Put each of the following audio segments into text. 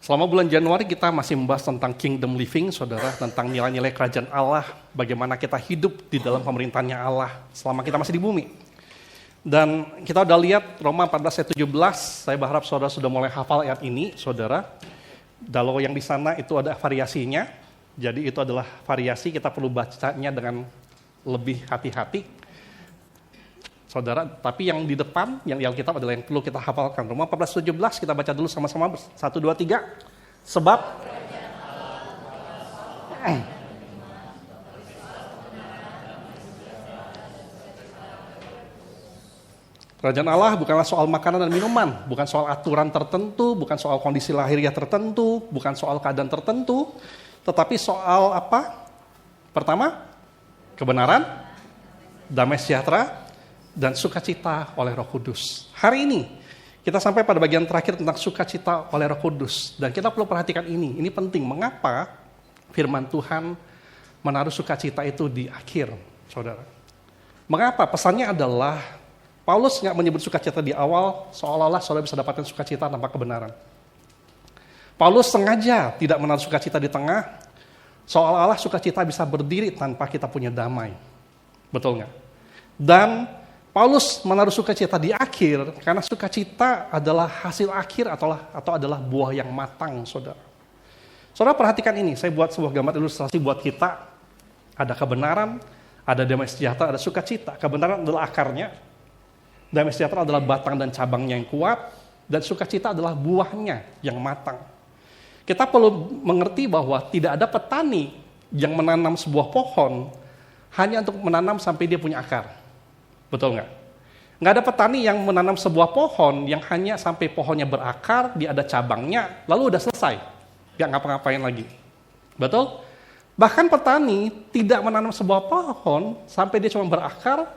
Selama bulan Januari kita masih membahas tentang kingdom living, saudara, tentang nilai-nilai kerajaan Allah, bagaimana kita hidup di dalam pemerintahannya Allah selama kita masih di bumi. Dan kita udah lihat Roma 14 ayat 17, saya berharap saudara sudah mulai hafal ayat ini, saudara. Kalau yang di sana itu ada variasinya, jadi itu adalah variasi, kita perlu bacanya dengan lebih hati-hati. Saudara, tapi yang di depan, yang di Alkitab adalah yang perlu kita hafalkan. Roma 14:17, kita baca dulu sama-sama. 1, 2, 3. Sebab kerajaan Allah bukanlah soal makanan dan minuman, bukan soal aturan tertentu, bukan soal kondisi lahiriah tertentu, bukan soal keadaan tertentu, tetapi soal apa? Pertama, kebenaran, damai sejahtera, dan sukacita oleh Roh Kudus. Hari ini kita sampai pada bagian terakhir tentang sukacita oleh Roh Kudus. Dan kita perlu perhatikan ini penting. Mengapa firman Tuhan menaruh sukacita itu di akhir, saudara? Mengapa? Pesannya adalah Paulus nggak menyebut sukacita di awal, seolah-olah saudara bisa dapatkan sukacita tanpa kebenaran. Paulus sengaja tidak menaruh sukacita di tengah, seolah-olah sukacita bisa berdiri tanpa kita punya damai. Betul nggak? Dan Paulus menaruh sukacita di akhir, karena sukacita adalah hasil akhir atau adalah buah yang matang, saudara. Saudara perhatikan ini, saya buat sebuah gambar ilustrasi buat kita. Ada kebenaran, ada damai sejahtera, ada sukacita. Kebenaran adalah akarnya, damai sejahtera adalah batang dan cabangnya yang kuat, dan sukacita adalah buahnya yang matang. Kita perlu mengerti bahwa tidak ada petani yang menanam sebuah pohon hanya untuk menanam sampai dia punya akar. Betul nggak? Nggak ada petani yang menanam sebuah pohon yang hanya sampai pohonnya berakar, dia ada cabangnya, lalu udah selesai. Nggak ngapa-ngapain lagi. Betul? Bahkan petani tidak menanam sebuah pohon sampai dia cuma berakar,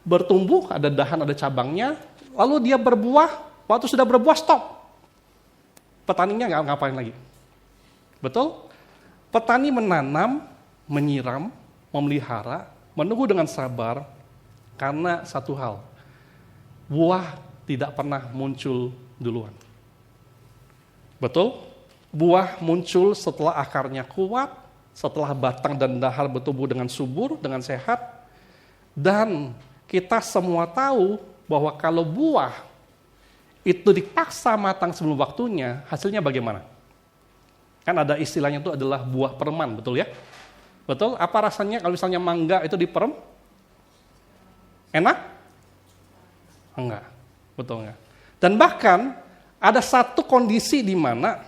bertumbuh, ada dahan, ada cabangnya, lalu dia berbuah, waktu sudah berbuah stop. Petaninya nggak ngapain lagi. Betul? Petani menanam, menyiram, memelihara, menunggu dengan sabar, karena satu hal, buah tidak pernah muncul duluan. Betul? Buah muncul setelah akarnya kuat, setelah batang dan dahar bertumbuh dengan subur, dengan sehat. Dan kita semua tahu bahwa kalau buah itu dipaksa matang sebelum waktunya, hasilnya bagaimana? Kan ada istilahnya itu adalah buah permen, betul ya? Betul? Apa rasanya kalau misalnya mangga itu diperem? Enak? Enggak, betul enggak. Dan bahkan ada satu kondisi di mana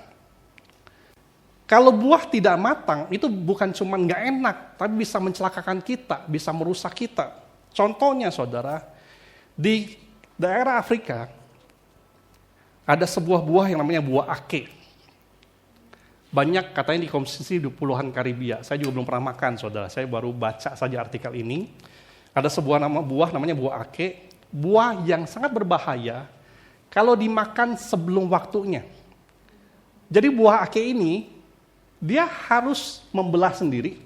kalau buah tidak matang itu bukan cuma enggak enak, tapi bisa mencelakakan kita, bisa merusak kita. Contohnya saudara, di daerah Afrika ada sebuah buah yang namanya buah ake. Banyak katanya dikonsumsi di puluhan Karibia. Saya juga belum pernah makan saudara, saya baru baca saja artikel ini. Ada sebuah buah namanya buah ake, buah yang sangat berbahaya kalau dimakan sebelum waktunya. Jadi buah ake ini, dia harus membelah sendiri.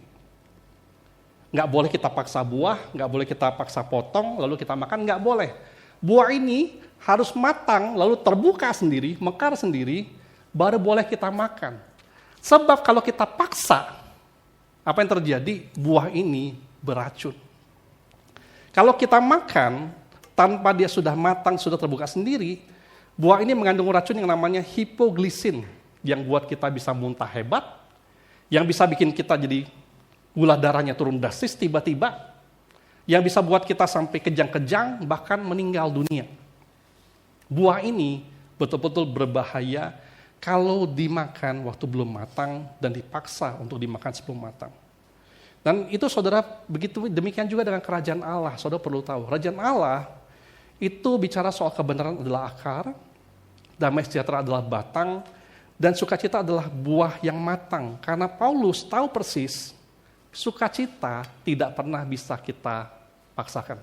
Nggak boleh kita paksa buah, nggak boleh kita paksa potong, lalu kita makan, nggak boleh. Buah ini harus matang, lalu terbuka sendiri, mekar sendiri, baru boleh kita makan. Sebab kalau kita paksa, apa yang terjadi? Buah ini beracun. Kalau kita makan, tanpa dia sudah matang, sudah terbuka sendiri, buah ini mengandung racun yang namanya hipoglisin, yang buat kita bisa muntah hebat, yang bisa bikin kita jadi gula darahnya turun drastis tiba-tiba, yang bisa buat kita sampai kejang-kejang, bahkan meninggal dunia. Buah ini betul-betul berbahaya kalau dimakan waktu belum matang dan dipaksa untuk dimakan sebelum matang. Dan itu saudara, begitu demikian juga dengan kerajaan Allah. Saudara perlu tahu, kerajaan Allah itu bicara soal kebenaran adalah akar, damai sejahtera adalah batang, dan sukacita adalah buah yang matang. Karena Paulus tahu persis, sukacita tidak pernah bisa kita paksakan.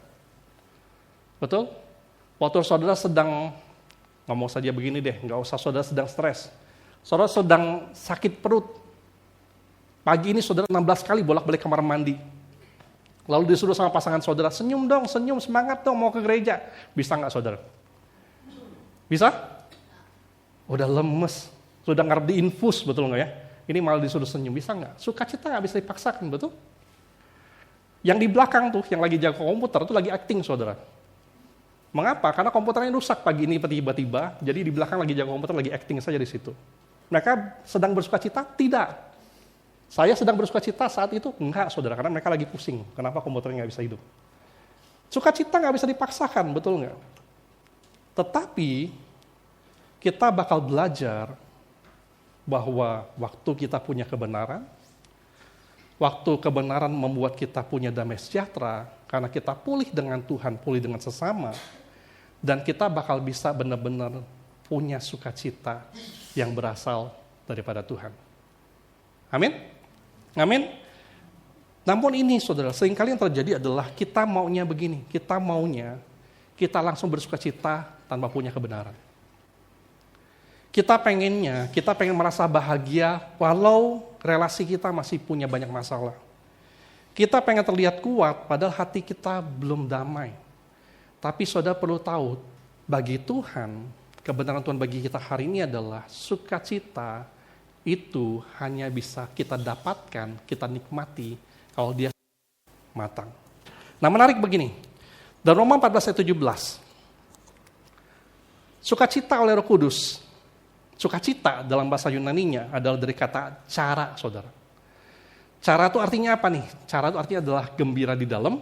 Betul? Waktu saudara sedang, ngomong saja begini deh, nggak usah saudara sedang stres. Saudara sedang sakit perut. Pagi ini saudara 16 kali bolak-balik kamar mandi. Lalu disuruh sama pasangan saudara, senyum dong, senyum, semangat dong, mau ke gereja. Bisa nggak saudara? Bisa? Udah lemes. Sudah ngarep diinfus, betul nggak ya? Ini malah disuruh senyum, bisa nggak? Sukacita nggak bisa dipaksakan, betul? Yang di belakang tuh, yang lagi jaga komputer, itu lagi acting, saudara. Mengapa? Karena komputernya rusak pagi ini tiba-tiba, jadi di belakang lagi jaga komputer, lagi acting saja di situ. Mereka sedang bersukacita? Tidak. Saya sedang bersukacita saat itu? Enggak, saudara, karena mereka lagi pusing. Kenapa komputernya nggak bisa hidup? Sukacita nggak bisa dipaksakan, betul nggak? Tetapi, kita bakal belajar bahwa waktu kita punya kebenaran, waktu kebenaran membuat kita punya damai sejahtera, karena kita pulih dengan Tuhan, pulih dengan sesama, dan kita bakal bisa benar-benar punya sukacita yang berasal daripada Tuhan. Amin? Amin? Namun ini, saudara, seringkali yang terjadi adalah kita maunya begini, kita langsung bersukacita tanpa punya kebenaran. Kita pengen merasa bahagia walau relasi kita masih punya banyak masalah. Kita pengen terlihat kuat padahal hati kita belum damai. Tapi saudara perlu tahu, bagi Tuhan, kebenaran Tuhan bagi kita hari ini adalah sukacita itu hanya bisa kita dapatkan, kita nikmati kalau dia matang. Nah, menarik begini. Dalam Roma 14 ayat 17. Sukacita oleh Roh Kudus. Sukacita dalam bahasa Yunaninya adalah dari kata cara, saudara. Cara itu artinya apa nih? Cara itu artinya adalah gembira di dalam,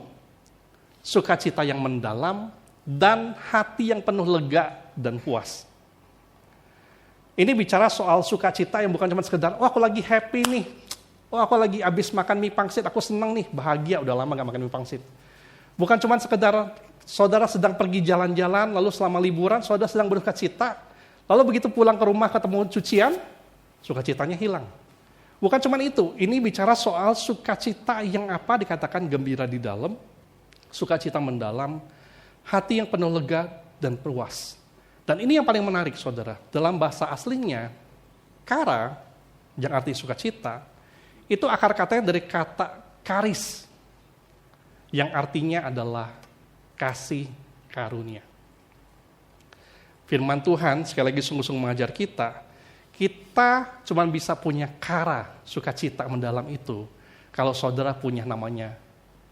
sukacita yang mendalam, dan hati yang penuh lega dan puas. Ini bicara soal sukacita yang bukan cuma sekedar, oh aku lagi happy nih, oh aku lagi habis makan mie pangsit, aku senang nih, bahagia, udah lama gak makan mie pangsit. Bukan cuma sekedar saudara sedang pergi jalan-jalan, lalu selama liburan saudara sedang bersukacita, lalu begitu pulang ke rumah ketemu cucian, sukacitanya hilang. Bukan cuma itu, ini bicara soal sukacita yang apa dikatakan gembira di dalam, sukacita mendalam, hati yang penuh lega dan puas. Dan ini yang paling menarik, saudara. Dalam bahasa aslinya, kara, yang arti sukacita, itu akar katanya dari kata karis, yang artinya adalah kasih karunia. Firman Tuhan sekali lagi sungguh-sungguh mengajar kita cuma bisa punya kara, sukacita mendalam itu, kalau saudara punya namanya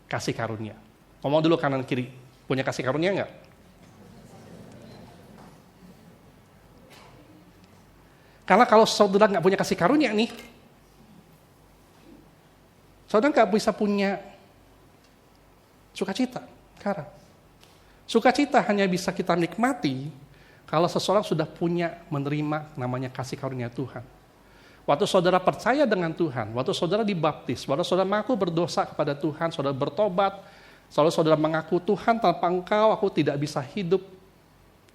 kasih karunia. Ngomong dulu kanan kiri, punya kasih karunia enggak? Karena kalau saudara nggak punya kasih karunia nih, saudara nggak bisa punya sukacita, kara. Sukacita hanya bisa kita nikmati kalau seseorang sudah punya menerima namanya kasih karunia Tuhan. Waktu saudara percaya dengan Tuhan, waktu saudara dibaptis, waktu saudara mengaku berdosa kepada Tuhan, saudara bertobat, saudara mengaku Tuhan tanpa Engkau aku tidak bisa hidup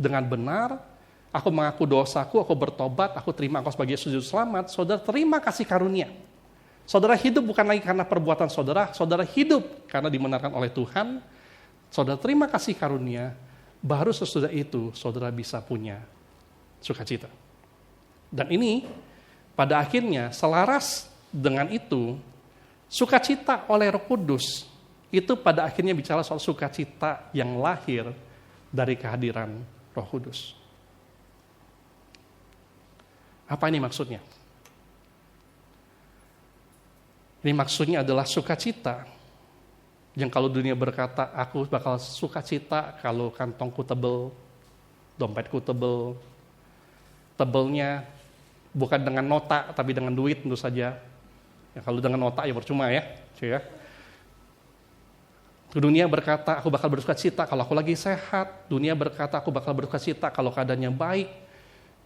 dengan benar, aku mengaku dosaku, aku bertobat, aku terima Engkau sebagai Yesus Juru Selamat, saudara terima kasih karunia. Saudara hidup bukan lagi karena perbuatan saudara, saudara hidup karena dibenarkan oleh Tuhan, saudara terima kasih karunia, baru sesudah itu saudara bisa punya sukacita. Dan ini pada akhirnya selaras dengan itu, sukacita oleh Roh Kudus itu pada akhirnya bicara soal sukacita yang lahir dari kehadiran Roh Kudus. Apa ini maksudnya? Ini maksudnya adalah sukacita yang kalau dunia berkata, aku bakal sukacita kalau kantongku tebel, dompetku tebel. Tebelnya bukan dengan nota, tapi dengan duit tentu saja. Ya, kalau dengan nota ya percuma ya. Dunia berkata, aku bakal bersukacita kalau aku lagi sehat. Dunia berkata, aku bakal bersukacita kalau keadaannya baik.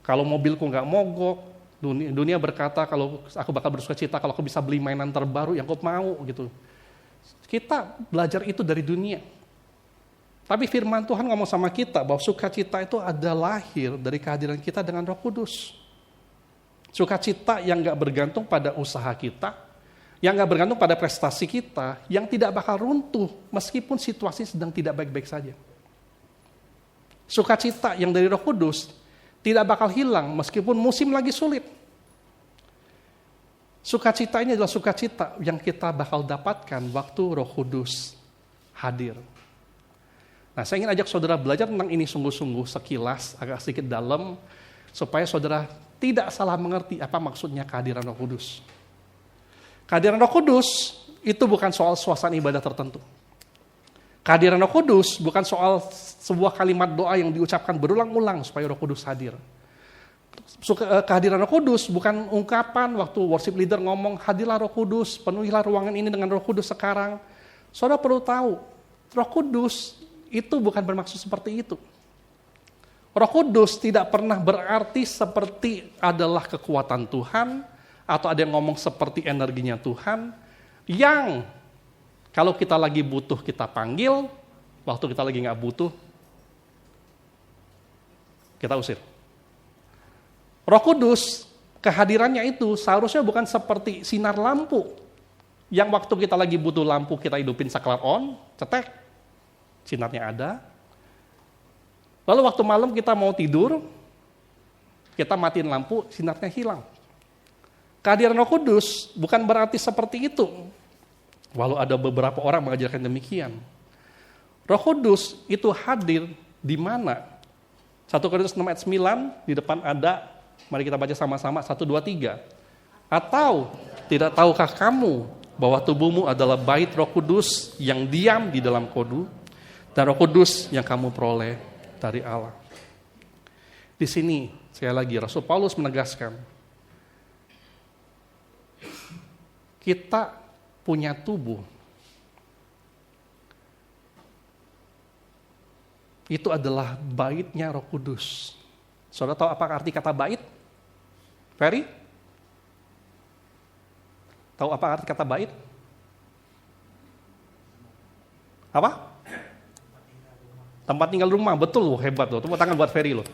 Kalau mobilku nggak mogok. Dunia berkata, kalau aku bakal bersukacita kalau aku bisa beli mainan terbaru yang aku mau gitu. Kita belajar itu dari dunia. Tapi firman Tuhan ngomong sama kita bahwa sukacita itu ada lahir dari kehadiran kita dengan Roh Kudus. Sukacita yang gak bergantung pada usaha kita, yang gak bergantung pada prestasi kita, yang tidak bakal runtuh meskipun situasi sedang tidak baik-baik saja. Sukacita yang dari Roh Kudus tidak bakal hilang meskipun musim lagi sulit. Sukacita ini adalah sukacita yang kita bakal dapatkan waktu Roh Kudus hadir. Nah, saya ingin ajak saudara belajar tentang ini sungguh-sungguh sekilas, agak sedikit dalam, supaya saudara tidak salah mengerti apa maksudnya kehadiran Roh Kudus. Kehadiran Roh Kudus itu bukan soal suasana ibadah tertentu. Kehadiran Roh Kudus bukan soal sebuah kalimat doa yang diucapkan berulang-ulang supaya Roh Kudus hadir. Kehadiran Roh Kudus bukan ungkapan waktu worship leader ngomong, hadirlah Roh Kudus, penuhilah ruangan ini dengan Roh Kudus sekarang. Saudara perlu tahu, Roh Kudus itu bukan bermaksud seperti itu. Roh Kudus tidak pernah berarti seperti adalah kekuatan Tuhan, atau ada yang ngomong seperti energinya Tuhan, yang kalau kita lagi butuh kita panggil, waktu kita lagi nggak butuh, kita usir. Roh Kudus, kehadirannya itu seharusnya bukan seperti sinar lampu, yang waktu kita lagi butuh lampu kita hidupin saklar on, cetek, sinarnya ada. Lalu waktu malam kita mau tidur, kita matiin lampu, sinarnya hilang. Kehadiran Roh Kudus bukan berarti seperti itu. Walau ada beberapa orang mengajarkan demikian. Roh Kudus itu hadir di mana? 1 Korintus 6 ayat 9, di depan ada, mari kita baca sama-sama, 1, 2, 3. Atau, tidak tahukah kamu bahwa tubuhmu adalah bait Roh Kudus yang diam di dalam kodu, dan Roh Kudus yang kamu peroleh dari Allah. Di sini, sekali lagi, Rasul Paulus menegaskan, kita punya tubuh. Itu adalah baitnya Roh Kudus. Saudara tahu apa arti kata bait? Ferry? Tahu apa arti kata bait? Apa? Tempat tinggal rumah, betul loh, hebat loh. Tepuk tangan buat Ferry loh.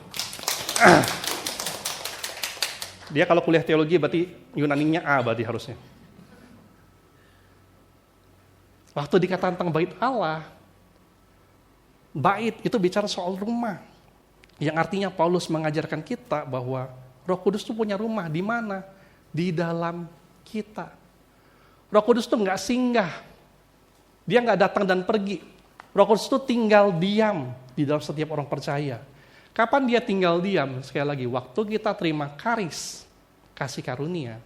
Dia kalau kuliah teologi berarti Yunaninya A berarti harusnya. Waktu dikatakan tentang bait Allah, bait itu bicara soal rumah. Yang artinya Paulus mengajarkan kita bahwa Roh Kudus itu punya rumah di mana? Di dalam kita. Roh Kudus itu nggak singgah. Dia nggak datang dan pergi. Roh Kudus itu tinggal diam di dalam setiap orang percaya. Kapan dia tinggal diam? Sekali lagi, waktu kita terima karis, kasih karunia,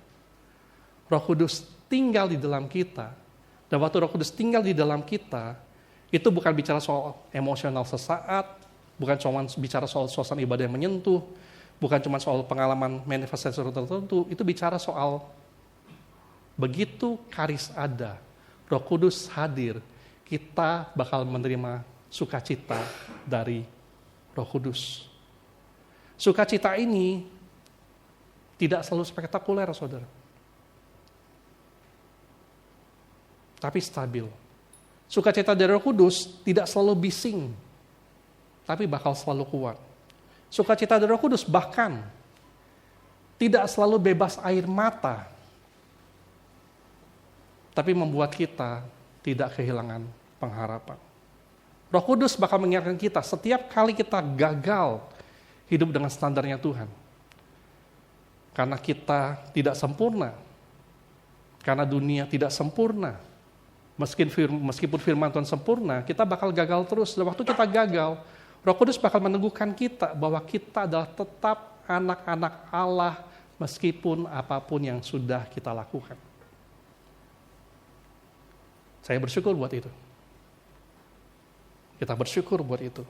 Roh Kudus tinggal di dalam kita. Dan waktu Roh Kudus tinggal di dalam kita, itu bukan bicara soal emosional sesaat, bukan cuma bicara soal suasana ibadah yang menyentuh, bukan cuma soal pengalaman manifestasi tertentu, itu bicara soal begitu karis ada, Roh Kudus hadir, kita bakal menerima sukacita dari Roh Kudus. Sukacita ini tidak selalu spektakuler, saudara. Tapi stabil. Sukacita dari Roh Kudus tidak selalu bising, tapi bakal selalu kuat. Sukacita dari Roh Kudus bahkan tidak selalu bebas air mata, tapi membuat kita tidak kehilangan pengharapan. Roh Kudus bakal mengingatkan kita setiap kali kita gagal hidup dengan standarnya Tuhan. Karena kita tidak sempurna, karena dunia tidak sempurna. Meskipun firman Tuhan sempurna, kita bakal gagal terus. Dan waktu kita gagal, Roh Kudus bakal meneguhkan kita bahwa kita adalah tetap anak-anak Allah meskipun apapun yang sudah kita lakukan. Saya bersyukur buat itu. Kita bersyukur buat itu.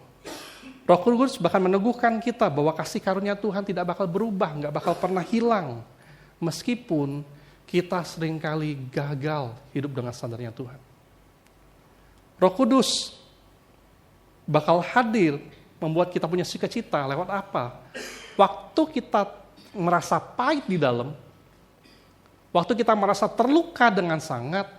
Roh Kudus bahkan meneguhkan kita bahwa kasih karunia Tuhan tidak bakal berubah, nggak bakal pernah hilang. Meskipun kita seringkali gagal hidup dengan standarnya Tuhan. Roh Kudus bakal hadir membuat kita punya sukacita lewat apa? Waktu kita merasa pahit di dalam, waktu kita merasa terluka dengan sangat,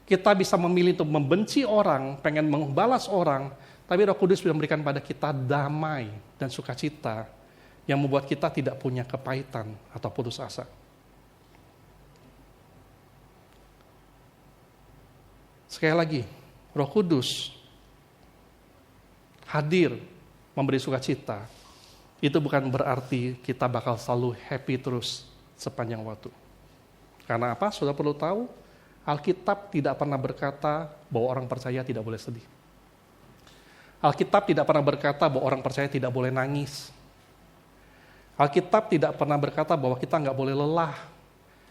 kita bisa memilih untuk membenci orang, pengen membalas orang, tapi Roh Kudus memberikan pada kita damai dan sukacita yang membuat kita tidak punya kepahitan atau putus asa. Sekali lagi, Roh Kudus hadir memberi sukacita. Itu bukan berarti kita bakal selalu happy terus sepanjang waktu. Karena apa? Sudah perlu tahu, Alkitab tidak pernah berkata bahwa orang percaya tidak boleh sedih. Alkitab tidak pernah berkata bahwa orang percaya tidak boleh nangis. Alkitab tidak pernah berkata bahwa kita nggak boleh lelah.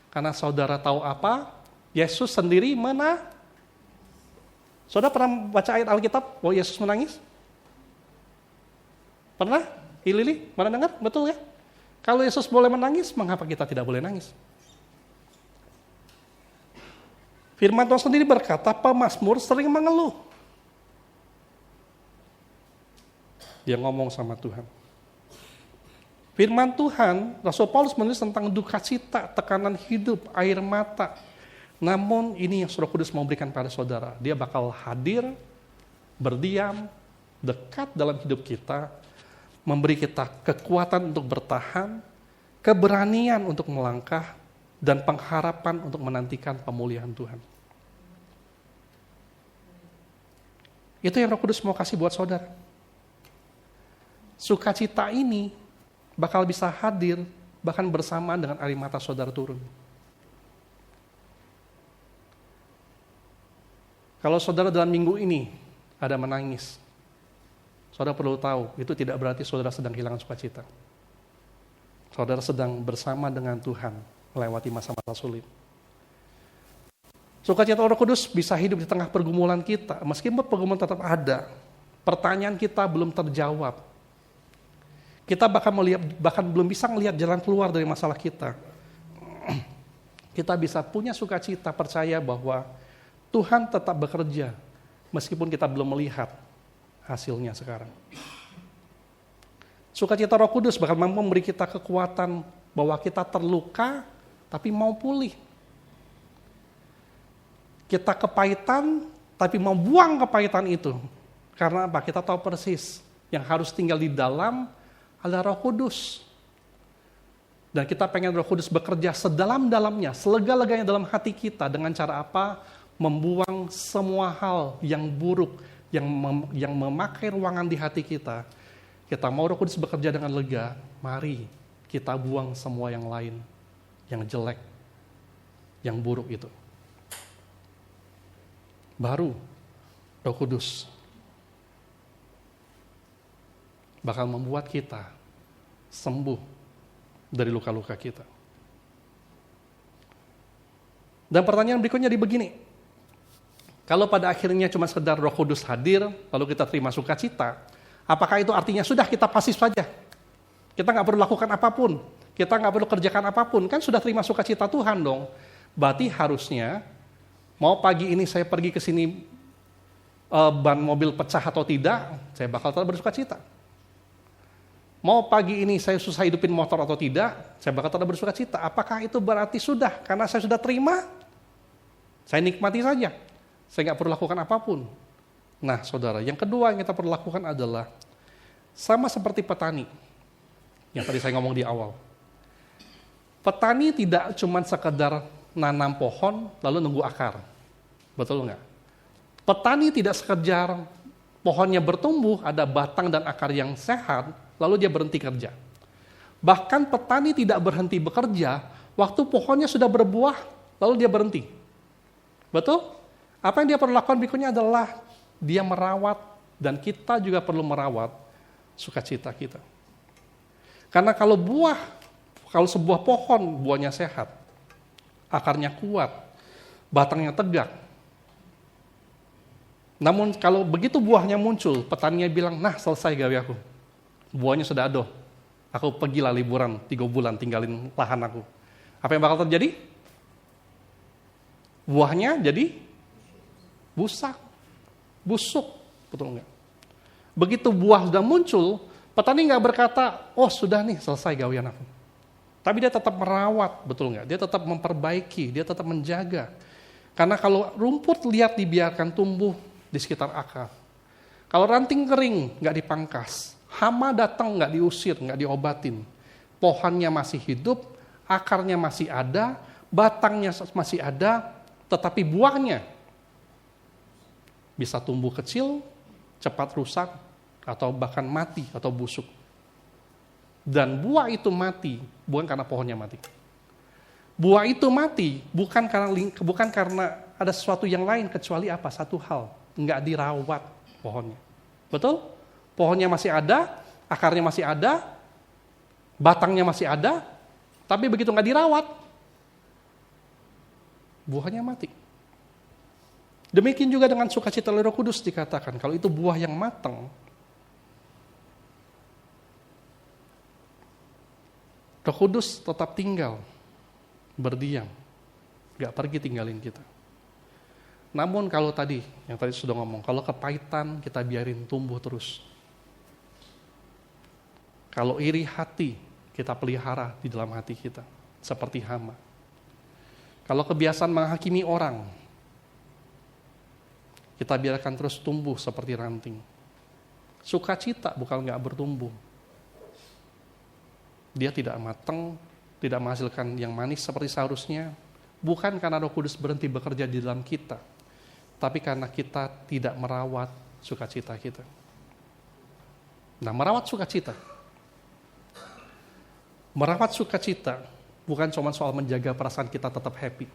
Karena saudara tahu apa? Yesus sendiri mana? Saudara pernah baca ayat Alkitab bahwa Yesus menangis? Pernah? Lili, mana dengar? Betul ya? Kalau Yesus boleh menangis, mengapa kita tidak boleh nangis? Firman Tuhan sendiri berkata, pemazmur sering mengeluh. Dia ngomong sama Tuhan. Firman Tuhan, Rasul Paulus menulis tentang duka cita, tekanan hidup, air mata. Namun ini yang Roh Kudus mau berikan pada saudara. Dia bakal hadir, berdiam, dekat dalam hidup kita, memberi kita kekuatan untuk bertahan, keberanian untuk melangkah, dan pengharapan untuk menantikan pemulihan Tuhan. Itu yang Roh Kudus mau kasih buat saudara. Sukacita ini bakal bisa hadir, bahkan bersamaan dengan air mata saudara turun. Kalau saudara dalam minggu ini ada menangis, saudara perlu tahu, itu tidak berarti saudara sedang kehilangan sukacita. Saudara sedang bersama dengan Tuhan, melewati masa-masa sulit. Sukacita Roh Kudus bisa hidup di tengah pergumulan kita, meskipun pergumulan tetap ada. Pertanyaan kita belum terjawab. Kita bahkan belum bisa melihat jalan keluar dari masalah kita. Kita bisa punya sukacita, percaya bahwa Tuhan tetap bekerja, meskipun kita belum melihat hasilnya sekarang. Sukacita Roh Kudus bakal mampu memberi kita kekuatan bahwa kita terluka, tapi mau pulih. Kita kepahitan, tapi mau buang kepahitan itu. Karena apa? Kita tahu persis yang harus tinggal di dalam adalah Roh Kudus. Dan kita pengen Roh Kudus bekerja sedalam-dalamnya, selega-leganya dalam hati kita. Dengan cara apa? Membuang semua hal yang buruk, yang memakai ruangan di hati kita. Kita mau Roh Kudus bekerja dengan lega, mari kita buang semua yang lain, yang jelek, yang buruk itu. Baru Roh Kudus bakal membuat kita sembuh dari luka-luka kita. Dan pertanyaan berikutnya begini. Kalau pada akhirnya cuma sekedar Roh Kudus hadir, lalu kita terima sukacita, apakah itu artinya sudah kita pasif saja? Kita nggak perlu lakukan apapun, kita nggak perlu kerjakan apapun, kan sudah terima sukacita Tuhan dong. Berarti harusnya, mau pagi ini saya pergi ke sini, ban mobil pecah atau tidak, saya bakal tetap bersukacita. Mau pagi ini saya susah hidupin motor atau tidak, saya bakal tetap bersukacita. Apakah itu berarti sudah? Karena saya sudah terima, saya nikmati saja. Saya nggak perlu lakukan apapun. Nah, saudara, yang kedua yang kita perlu lakukan adalah sama seperti petani yang tadi saya ngomong di awal. Petani tidak cuma sekedar nanam pohon lalu nunggu akar. Betul nggak? Petani tidak sekedar pohonnya bertumbuh, ada batang dan akar yang sehat, lalu dia berhenti kerja. Bahkan petani tidak berhenti bekerja, waktu pohonnya sudah berbuah, lalu dia berhenti. Betul? Apa yang dia perlu lakukan berikutnya adalah dia merawat, dan kita juga perlu merawat sukacita kita. Karena kalau sebuah pohon buahnya sehat, akarnya kuat, batangnya tegak. Namun kalau begitu buahnya muncul, petaninya bilang, nah selesai gawe aku. Buahnya sudah ada. Aku pergilah liburan 3 bulan tinggalin lahan aku. Apa yang bakal terjadi? Buahnya jadi busuk, betul enggak? Begitu buah sudah muncul, petani enggak berkata, oh sudah nih selesai gawean aku. Tapi dia tetap merawat, betul enggak? Dia tetap memperbaiki, dia tetap menjaga. Karena kalau rumput liat dibiarkan tumbuh di sekitar akar, kalau ranting kering enggak dipangkas, hama datang enggak diusir, enggak diobatin, pohonnya masih hidup, akarnya masih ada, batangnya masih ada, tetapi buahnya bisa tumbuh kecil, cepat rusak, atau bahkan mati atau busuk. Dan buah itu mati bukan karena pohonnya mati. Buah itu mati bukan karena ada sesuatu yang lain kecuali apa? Satu hal, enggak dirawat pohonnya. Betul? Pohonnya masih ada, akarnya masih ada, Batangnya masih ada, tapi begitu nggak dirawat, buahnya mati. Demikian juga dengan sukacita Roh Kudus dikatakan, kalau itu buah yang matang, Roh Kudus tetap tinggal, berdiam, nggak pergi tinggalin kita. Namun kalau tadi, yang tadi sudah ngomong, kalau kepahitan kita biarin tumbuh terus. Kalau iri hati, kita pelihara di dalam hati kita, seperti hama. Kalau kebiasaan menghakimi orang, kita biarkan terus tumbuh seperti ranting. Sukacita bukan nggak bertumbuh. Dia tidak matang, tidak menghasilkan yang manis seperti seharusnya, bukan karena Roh Kudus berhenti bekerja di dalam kita, tapi karena kita tidak merawat sukacita kita. Nah, merawat sukacita bukan cuma soal menjaga perasaan kita tetap happy.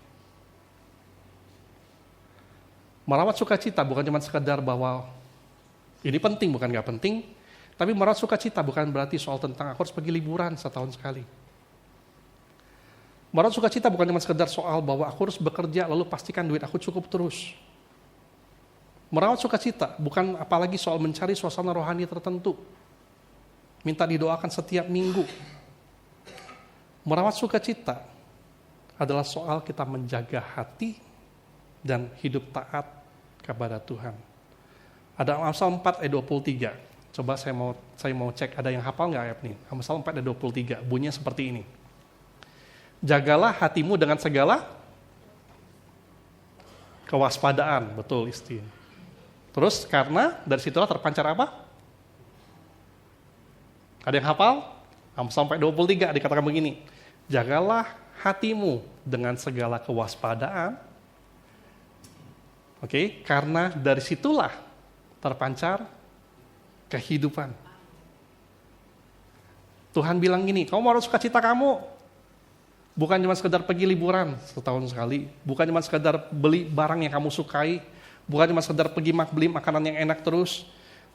Merawat sukacita bukan cuma sekedar bahwa ini penting, bukan nggak penting, tapi merawat sukacita bukan berarti soal tentang aku harus pergi liburan setahun sekali. Merawat sukacita bukan cuma sekedar soal bahwa aku harus bekerja lalu pastikan duit aku cukup terus. Merawat sukacita bukan apalagi soal mencari suasana rohani tertentu, minta didoakan setiap minggu. Merawat sukacita adalah soal kita menjaga hati dan hidup taat kepada Tuhan. Ada Amsal 4 ayat 23. Coba saya mau cek, ada yang hafal nggak ayat ini? Amsal 4 ayat 23, bunyinya seperti ini. Jagalah hatimu dengan segala kewaspadaan, betul Isti. Terus karena dari situlah terpancar apa? Ada yang hafal? Amsal 4 ayat 23 dikatakan begini. Jagalah hatimu dengan segala kewaspadaan. Oke, karena dari situlah terpancar kehidupan. Tuhan bilang gini, kamu harus sukacita kamu. Bukan cuma sekedar pergi liburan setahun sekali. Bukan cuma sekedar beli barang yang kamu sukai. Bukan cuma sekedar pergi beli makanan yang enak terus.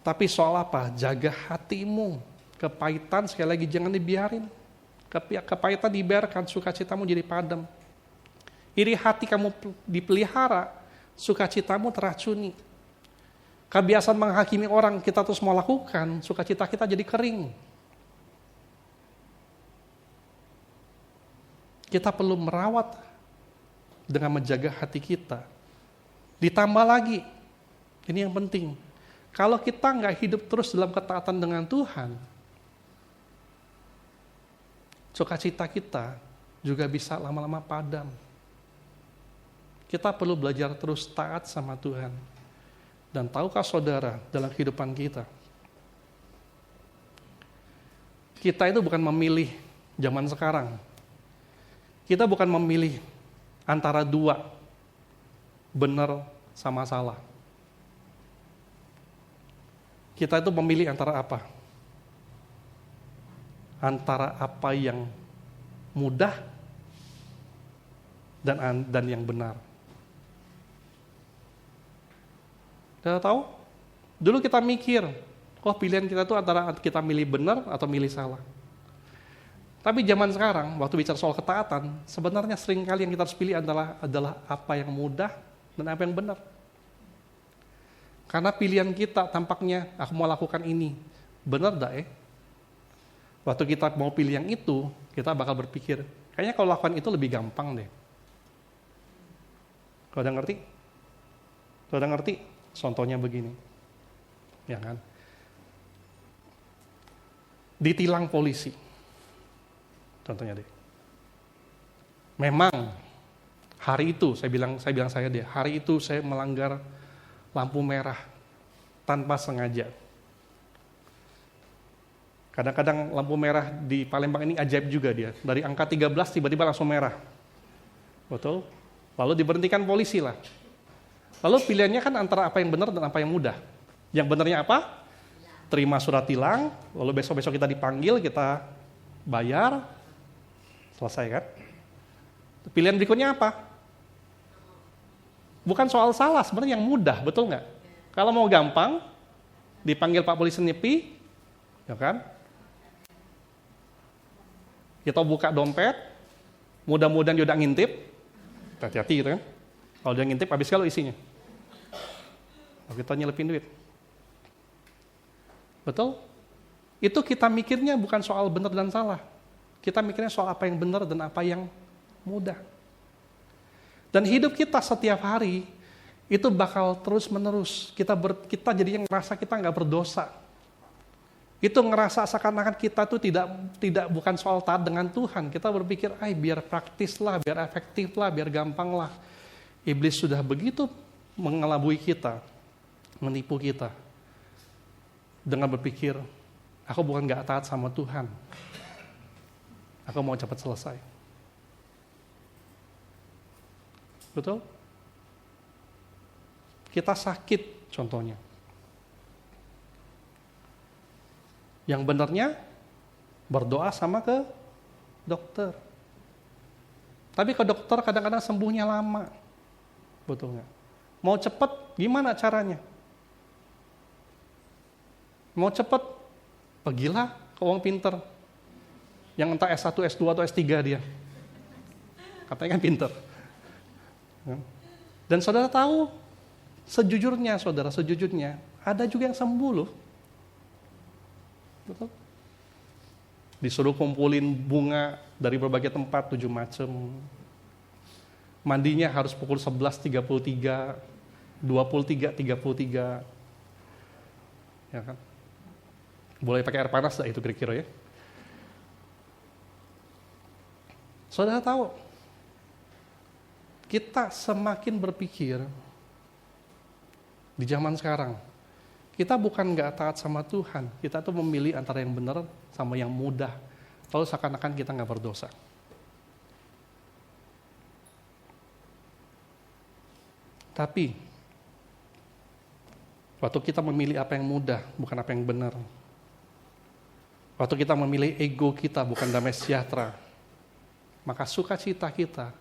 Tapi soal apa? Jaga hatimu. Kepahitan sekali lagi jangan dibiarin. Kepahitan dibiarkan, sukacitamu jadi padam. Iri hati kamu dipelihara, sukacitamu teracuni. Kebiasaan menghakimi orang kita terus mau lakukan, sukacita kita jadi kering. Kita perlu merawat dengan menjaga hati kita. Ditambah lagi, ini yang penting, kalau kita nggak hidup terus dalam ketaatan dengan Tuhan, sukacita kita juga bisa lama-lama padam. Kita perlu belajar terus taat sama Tuhan. Dan tahukah saudara, dalam kehidupan kita itu bukan memilih zaman sekarang. Kita bukan memilih antara dua, benar sama salah. Kita itu memilih antara apa? Antara apa yang mudah dan yang benar. Sudah tahu? Dulu kita mikir, pilihan kita itu antara kita milih benar atau milih salah. Tapi zaman sekarang, waktu bicara soal ketaatan, sebenarnya seringkali yang kita harus pilih adalah apa yang mudah dan apa yang benar. Karena pilihan kita tampaknya, aku mau lakukan ini, benar enggak Waktu kita mau pilih yang itu, kita bakal berpikir, kayaknya kalau lakukan itu lebih gampang deh. Kau udah ngerti? Contohnya begini. Ya kan? Ditilang polisi. Contohnya deh. Memang hari itu hari itu saya melanggar lampu merah tanpa sengaja. Kadang-kadang lampu merah di Palembang ini ajaib juga dia. Dari angka 13 tiba-tiba langsung merah. Betul? Lalu diberhentikan polisi lah. Lalu pilihannya kan antara apa yang benar dan apa yang mudah. Yang benarnya apa? Terima surat tilang, lalu besok-besok kita dipanggil, kita bayar, selesai kan? Pilihan berikutnya apa? Bukan soal salah, sebenarnya yang mudah, betul nggak? Kalau mau gampang, dipanggil Pak Polisi nyepi, ya kan? Kita buka dompet, mudah-mudahan dia udah ngintip. Hati-hati gitu kan. Kalau dia ngintip, habis kalau isinya. Kalau kita nyelipin duit. Betul? Itu kita mikirnya bukan soal benar dan salah. Kita mikirnya soal apa yang benar dan apa yang mudah. Dan hidup kita setiap hari, itu bakal terus-menerus. Kita jadi yang ngerasa kita nggak berdosa. Itu ngerasa seakan-akan kita tuh tidak bukan soal taat dengan Tuhan. Kita berpikir, biar praktis lah, biar efektif lah, biar gampang lah. Iblis sudah begitu mengelabui kita, menipu kita. Dengan berpikir, aku bukan nggak taat sama Tuhan. Aku mau cepat selesai. Betul? Kita sakit contohnya. Yang benarnya berdoa sama ke dokter. Tapi ke dokter kadang-kadang sembuhnya lama. Betul nggak? Mau cepat, gimana caranya? Mau cepat, pergilah ke orang pinter. Yang entah S1, S2, atau S3 dia. Katanya kan pinter. Dan saudara tahu, sejujurnya, ada juga yang sembuh loh. Betul? Disuruh kumpulin bunga dari berbagai tempat, 7 macam. Mandinya harus pukul 11.33, 23.33. Ya kan? Boleh pakai air panas lah itu kira-kira ya. Saudara tahu, kita semakin berpikir di zaman sekarang, kita bukan nggak taat sama Tuhan, kita tuh memilih antara yang benar sama yang mudah. Lalu seakan-akan kita nggak berdosa. Tapi, waktu kita memilih apa yang mudah, bukan apa yang benar. Waktu kita memilih ego kita, bukan damai sejahtera, maka sukacita kita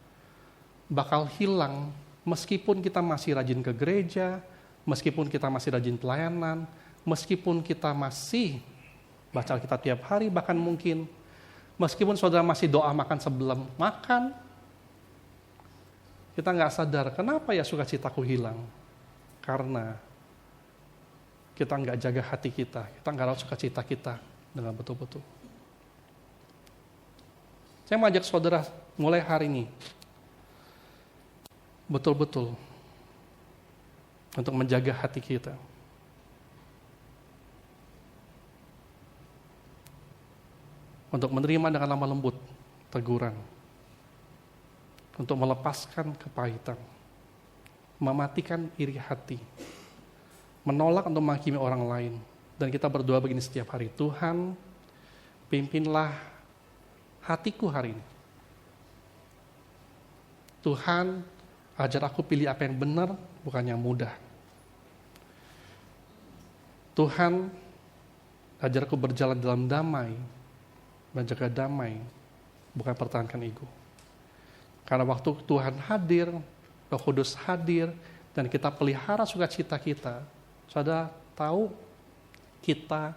bakal hilang meskipun kita masih rajin ke gereja, meskipun kita masih rajin pelayanan, meskipun kita masih baca Alkitab tiap hari, bahkan mungkin meskipun saudara masih doa makan sebelum makan, kita nggak sadar kenapa ya sukacitaku hilang. Karena kita nggak jaga hati kita nggak rawat sukacita kita dengan betul-betul. Saya mengajak saudara mulai hari ini betul-betul untuk menjaga hati kita. Untuk menerima dengan lemah lembut teguran. Untuk melepaskan kepahitan. Mematikan iri hati. Menolak untuk menghakimi orang lain. Dan kita berdoa begini setiap hari. Tuhan, pimpinlah hatiku hari ini. Tuhan, ajar aku pilih apa yang benar, bukan yang mudah. Tuhan, ajar aku berjalan dalam damai, menjaga damai, bukan pertahankan ego. Karena waktu Tuhan hadir, Roh Kudus hadir, dan kita pelihara sukacita kita, saudara tahu kita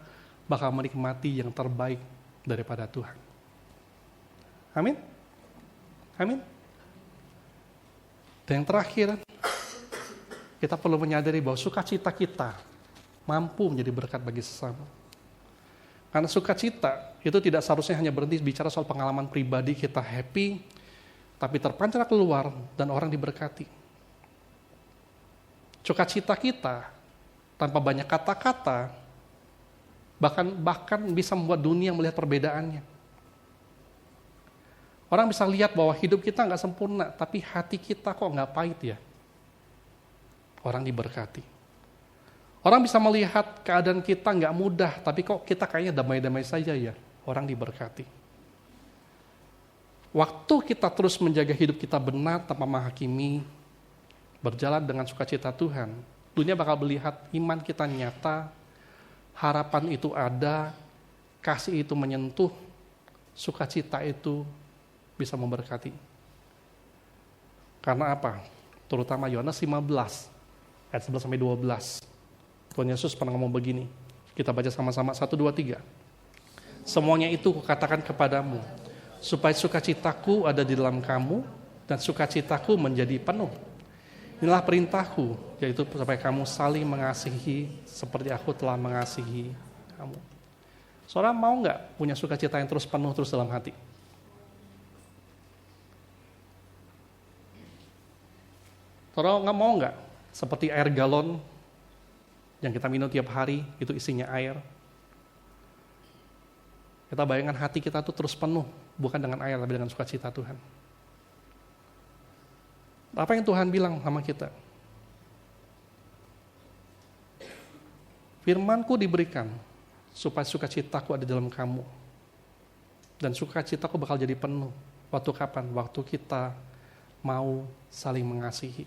bakal menikmati yang terbaik daripada Tuhan. Amin? Amin? Dan yang terakhir, kita perlu menyadari bahwa sukacita kita mampu menjadi berkat bagi sesama. Karena sukacita itu tidak seharusnya hanya berhenti bicara soal pengalaman pribadi kita happy, tapi terpancar keluar dan orang diberkati. Sukacita kita tanpa banyak kata-kata bahkan bisa membuat dunia melihat perbedaannya. Orang bisa lihat bahwa hidup kita nggak sempurna, tapi hati kita kok nggak pahit ya. Orang diberkati. Orang bisa melihat keadaan kita nggak mudah, tapi kok kita kayaknya damai-damai saja ya. Orang diberkati. Waktu kita terus menjaga hidup kita benar tanpa menghakimi, berjalan dengan sukacita Tuhan, dunia bakal melihat iman kita nyata, harapan itu ada, kasih itu menyentuh, sukacita itu bisa memberkati. Karena apa? Terutama Yohanes 15 ayat 11-12. Tuhan Yesus pernah ngomong begini. Kita baca sama-sama 1, 2, 3. Semuanya itu kukatakan kepadamu supaya sukacitaku ada di dalam kamu, dan sukacitaku menjadi penuh. Inilah perintahku, yaitu supaya kamu saling mengasihi seperti aku telah mengasihi kamu. Saudara mau nggak punya sukacita yang terus penuh terus dalam hati? Saudara nggak mau nggak seperti air galon yang kita minum tiap hari itu isinya air? Kita bayangkan hati kita tuh terus penuh, bukan dengan air tapi dengan sukacita Tuhan. Apa yang Tuhan bilang sama kita? Firman-Ku diberikan supaya sukacitaku ada dalam kamu. Dan sukacitaku bakal jadi penuh. Waktu kapan? Waktu kita mau saling mengasihi.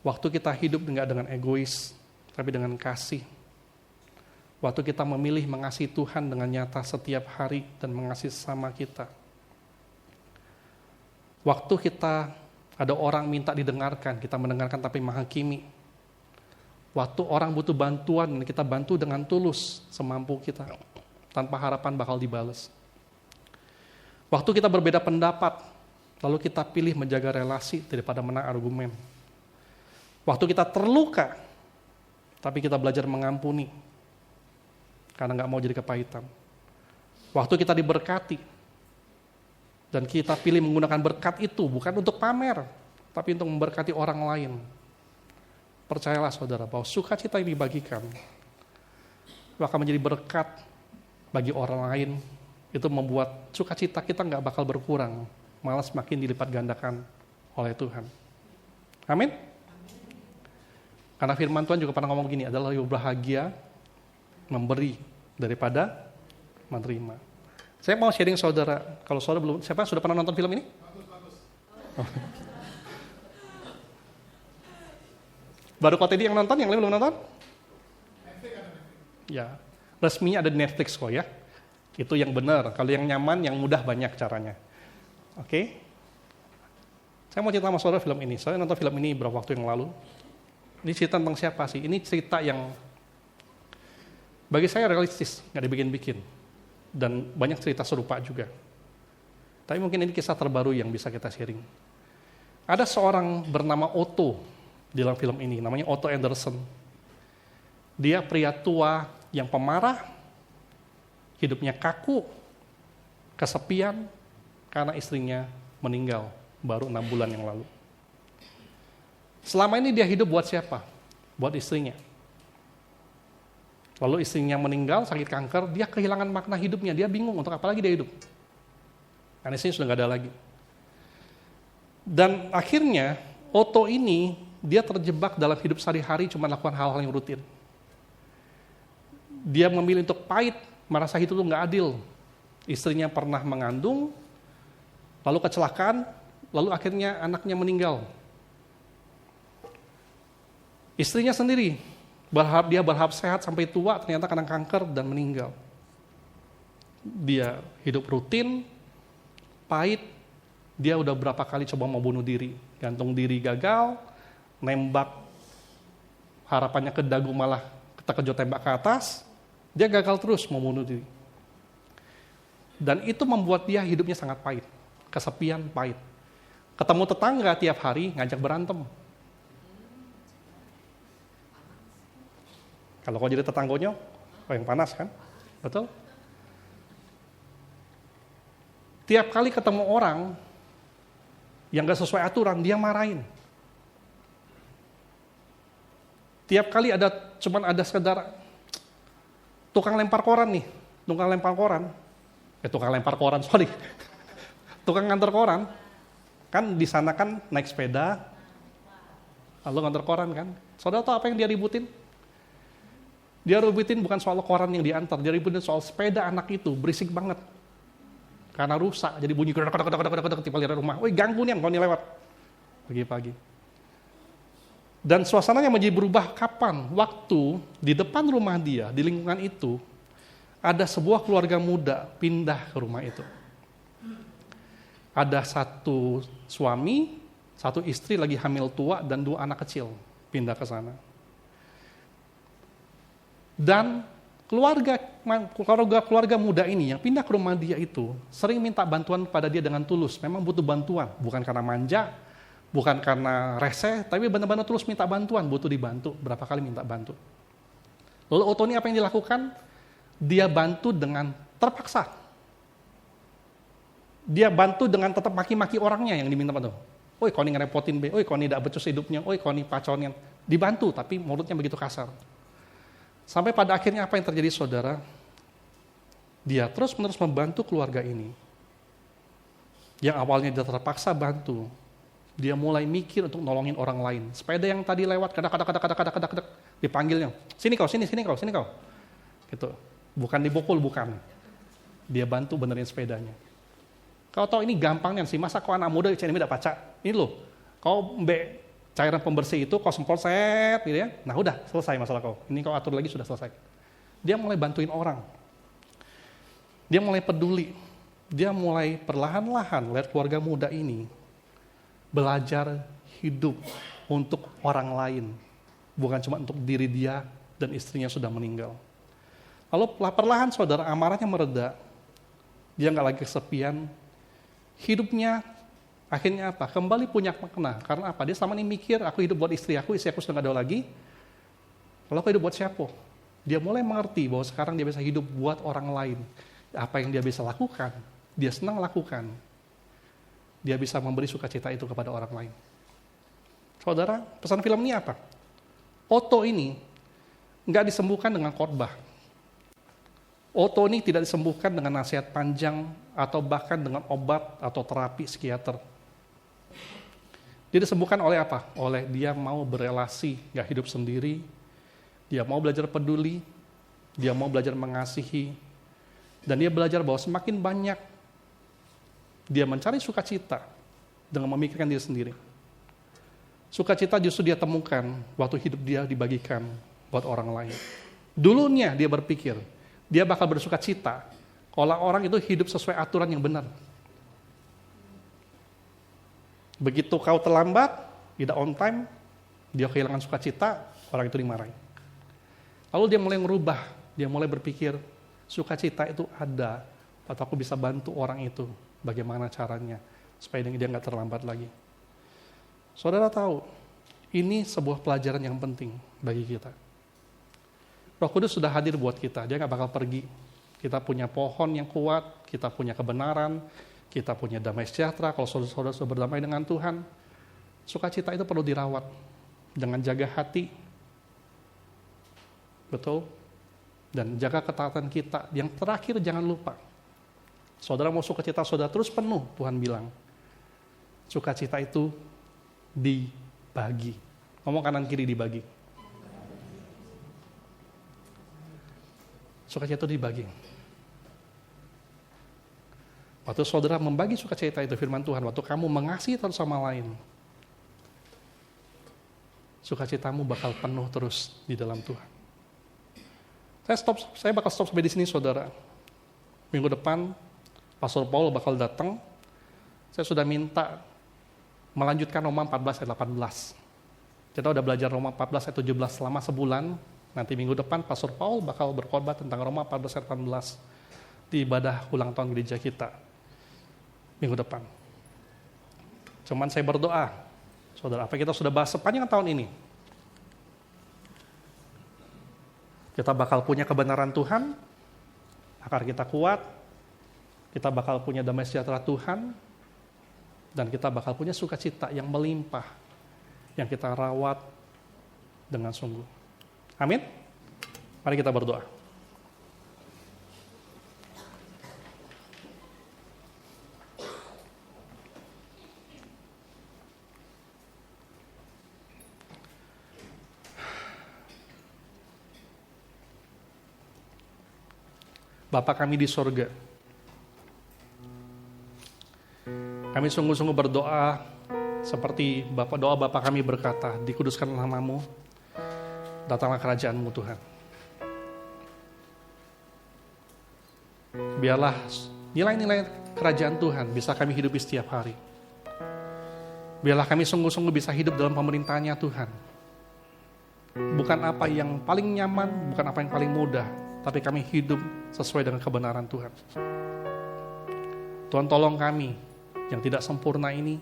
Waktu kita hidup enggak dengan egois, tapi dengan kasih. Waktu kita memilih mengasihi Tuhan dengan nyata setiap hari dan mengasihi sesama kita. Waktu kita ada orang minta didengarkan, kita mendengarkan tapi menghakimi. Waktu orang butuh bantuan, kita bantu dengan tulus, semampu kita, tanpa harapan bakal dibalas. Waktu kita berbeda pendapat, lalu kita pilih menjaga relasi daripada menang argumen. Waktu kita terluka, tapi kita belajar mengampuni, karena nggak mau jadi kepahitan. Waktu kita diberkati, dan kita pilih menggunakan berkat itu bukan untuk pamer, tapi untuk memberkati orang lain. Percayalah saudara bahwa sukacita yang dibagikan akan menjadi berkat bagi orang lain. Itu membuat sukacita kita nggak bakal berkurang, malah semakin dilipat gandakan oleh Tuhan. Amin? Karena firman Tuhan juga pernah ngomong gini, adalah lebih bahagia memberi daripada menerima. Saya mau sharing saudara, kalau saudara belum, siapa sudah pernah nonton film ini? Bagus. Oh. Baru kok tadi yang nonton, yang lain belum nonton? Netflix ada Netflix. Ya, resminya ada di Netflix kok ya. Itu yang benar, kalau yang nyaman, yang mudah banyak caranya. Oke? Saya mau cerita sama saudara film ini, saya nonton film ini beberapa waktu yang lalu. Ini cerita tentang siapa sih? Ini cerita yang bagi saya realistis, nggak dibikin-bikin. Dan banyak cerita serupa juga. Tapi mungkin ini kisah terbaru yang bisa kita sharing. Ada seorang bernama Otto di dalam film ini, namanya Otto Anderson. Dia pria tua yang pemarah, hidupnya kaku, kesepian, karena istrinya meninggal baru 6 bulan yang lalu. Selama ini dia hidup buat siapa? Buat istrinya. Lalu istrinya meninggal, sakit kanker, dia kehilangan makna hidupnya, dia bingung untuk apa lagi dia hidup. Karena istrinya sudah nggak ada lagi. Dan akhirnya, Otto ini, dia terjebak dalam hidup sehari-hari cuma melakukan hal-hal yang rutin. Dia memilih untuk pahit, merasa hidup itu nggak adil. Istrinya pernah mengandung, lalu kecelakaan, lalu akhirnya anaknya meninggal. Istrinya sendiri, dia berharap sehat sampai tua, ternyata kena kanker dan meninggal. Dia hidup rutin, pahit, dia udah berapa kali coba mau bunuh diri. Gantung diri gagal, nembak harapannya ke dagu malah terkejut tembak ke atas, dia gagal terus mau bunuh diri. Dan itu membuat dia hidupnya sangat pahit, kesepian, pahit. Ketemu tetangga tiap hari, ngajak berantem. Kalau kau jadi tetangganya, yang panas kan? Betul? Tiap kali ketemu orang yang gak sesuai aturan, dia marahin. Tiap kali cuman ada sekedar tukang lempar koran nih, tukang lempar koran, tukang ngantar koran, kan di sana kan naik sepeda, lalu ngantar koran kan. Saudara tahu apa yang dia ributin? Dia ributin bukan soal koran yang diantar, dia ributin soal sepeda anak itu, berisik banget. Karena rusak, jadi bunyi kedek-kedek tipe lihat rumah. Woi ganggu nih yang kau nih lewat. Pagi-pagi. Dan suasananya menjadi berubah kapan? Waktu di depan rumah dia, di lingkungan itu, ada sebuah keluarga muda pindah ke rumah itu. Ada satu suami, satu istri lagi hamil tua, dan 2 anak kecil pindah ke sana. Dan Keluarga muda ini yang pindah ke rumah dia itu sering minta bantuan pada dia dengan tulus. Memang butuh bantuan, bukan karena manja, bukan karena rese, tapi benar-benar tulus minta bantuan, butuh dibantu. Berapa kali minta bantu. Lalu Otto ini apa yang dilakukan? Dia bantu dengan terpaksa. Dia bantu dengan tetap maki-maki orangnya yang diminta bantu. Oi, kau ini ngerepotin be, oi, kau ini tidak becus hidupnya, oi, kau ini paconnya. Dibantu, tapi mulutnya begitu kasar. Sampai pada akhirnya apa yang terjadi, saudara? Dia terus-menerus membantu keluarga ini. Yang awalnya dia terpaksa bantu, dia mulai mikir untuk nolongin orang lain. Sepeda yang tadi lewat, kadak, dipanggilnya. Sini kau. Gitu. Bukan dibukul, bukan. Dia bantu benerin sepedanya. Kau tahu ini gampangnya sih, masa kau anak muda, ini tidak pacak. Ini loh, kau cairan pembersih itu kau semprot set gitu ya. Nah udah selesai masalah kau. Ini kau atur lagi sudah selesai. Dia mulai bantuin orang. Dia mulai peduli. Dia mulai perlahan-lahan lihat keluarga muda ini belajar hidup untuk orang lain. Bukan cuma untuk diri dia dan istrinya sudah meninggal. Lalu perlahan saudara amarahnya mereda. Dia nggak lagi kesepian. Hidupnya akhirnya apa? Kembali punya makna. Karena apa? Dia selama ini mikir, aku hidup buat istri aku sudah nggak ada lagi. Lalu aku hidup buat siapa? Dia mulai mengerti bahwa sekarang dia bisa hidup buat orang lain. Apa yang dia bisa lakukan, dia senang lakukan. Dia bisa memberi sukacita itu kepada orang lain. Saudara, pesan film ini apa? Otto ini nggak disembuhkan dengan khotbah. Otto ini tidak disembuhkan dengan nasihat panjang atau bahkan dengan obat atau terapi psikiater. Dia disembuhkan oleh apa? Oleh dia mau berelasi, gak hidup sendiri. Dia mau belajar peduli. Dia mau belajar mengasihi. Dan dia belajar bahwa semakin banyak dia mencari sukacita dengan memikirkan diri sendiri. Sukacita justru dia temukan waktu hidup dia dibagikan buat orang lain. Dulunya dia berpikir, dia bakal bersukacita kalau orang itu hidup sesuai aturan yang benar. Begitu kau terlambat, tidak on time, dia kehilangan sukacita, orang itu dimarahi. Lalu dia mulai merubah, dia mulai berpikir, sukacita itu ada, atau aku bisa bantu orang itu, bagaimana caranya, supaya dia nggak terlambat lagi. Saudara tahu, ini sebuah pelajaran yang penting bagi kita. Roh Kudus sudah hadir buat kita, dia nggak bakal pergi. Kita punya pohon yang kuat, kita punya kebenaran, kita punya damai sejahtera. Kalau saudara sudah berdamai dengan Tuhan, sukacita itu perlu dirawat dengan jaga hati, betul, dan jaga ketaatan kita. Yang terakhir jangan lupa, saudara mau sukacita saudara terus penuh, Tuhan bilang, sukacita itu dibagi. Ngomong kanan kiri, dibagi. Sukacita itu dibagi. Waktu saudara membagi sukacita itu, firman Tuhan, waktu kamu mengasihi satu sama lain, sukacitamu bakal penuh terus di dalam Tuhan. Saya bakal stop sampai di sini, saudara. Minggu depan, Pastor Paul bakal datang. Saya sudah minta melanjutkan Roma 14 ayat 18. Kita udah belajar Roma 14 ayat 17 selama sebulan. Nanti minggu depan, Pastor Paul bakal berkhotbah tentang Roma 14 ayat 18 di ibadah ulang tahun gereja kita minggu depan. Cuman saya berdoa, saudara, apa kita sudah bahas sepanjang tahun ini? Kita bakal punya kebenaran Tuhan, akar kita kuat, kita bakal punya damai sejahtera Tuhan, dan kita bakal punya sukacita yang melimpah, yang kita rawat dengan sungguh. Amin? Mari kita berdoa. Bapa kami di sorga, kami sungguh-sungguh berdoa seperti doa Bapa kami berkata, dikuduskan nama-Mu, datanglah kerajaan-Mu Tuhan. Biarlah nilai-nilai kerajaan Tuhan bisa kami hidupi setiap hari. Biarlah kami sungguh-sungguh bisa hidup dalam pemerintahannya Tuhan. Bukan apa yang paling nyaman, bukan apa yang paling mudah, tapi kami hidup sesuai dengan kebenaran Tuhan. Tuhan tolong kami yang tidak sempurna ini.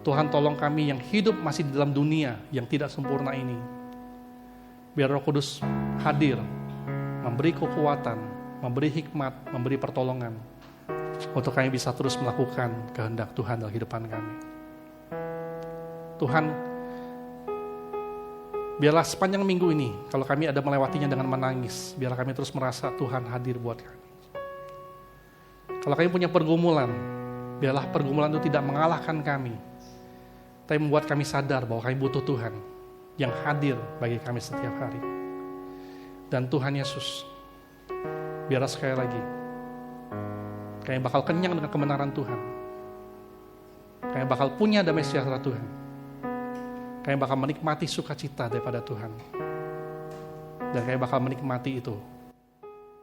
Tuhan tolong kami yang hidup masih di dalam dunia yang tidak sempurna ini. Biar Roh Kudus hadir, memberi kekuatan, memberi hikmat, memberi pertolongan, untuk kami bisa terus melakukan kehendak Tuhan dalam kehidupan kami. Tuhan, biarlah sepanjang minggu ini, kalau kami ada melewatinya dengan menangis, biarlah kami terus merasa Tuhan hadir buat kami. Kalau kami punya pergumulan, biarlah pergumulan itu tidak mengalahkan kami, tapi membuat kami sadar bahwa kami butuh Tuhan yang hadir bagi kami setiap hari. Dan Tuhan Yesus, biarlah sekali lagi, kami bakal kenyang dengan kebenaran Tuhan. Kami bakal punya damai sejahtera Tuhan. Kami bakal menikmati sukacita daripada Tuhan. Dan kami bakal menikmati itu.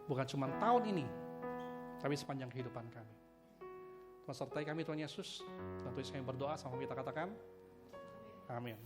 Bukan cuma tahun ini, tapi sepanjang kehidupan kami. Tuhan sertai kami Tuhan Yesus. Dan terus kami berdoa sama kita katakan, amin.